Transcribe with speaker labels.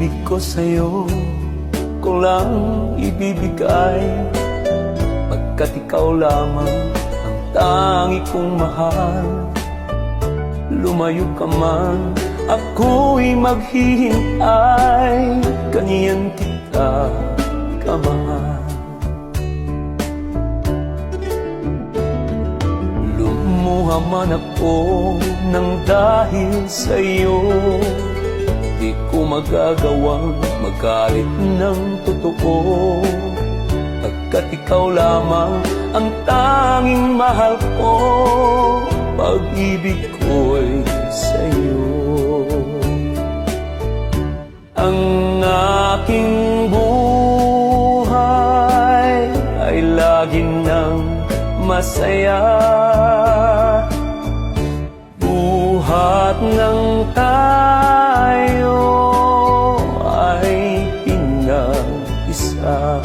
Speaker 1: pag-ibig ko sa'yo ko lang ibibigay, pagkat ikaw lamang ang tangi kong mahal. Lumayo ka man, ako'y maghihintay, ganyan kita kamahal. Lumuha man ako nang dahil sa'yo, di ko magagawang magalit ng totoo, pagkat ikaw lamang ang tanging mahal ko. Pag-ibig ko'y sa'yo. Ang aking buhay ay lagi nang masaya, buhat ng tayo ay pinag-isa.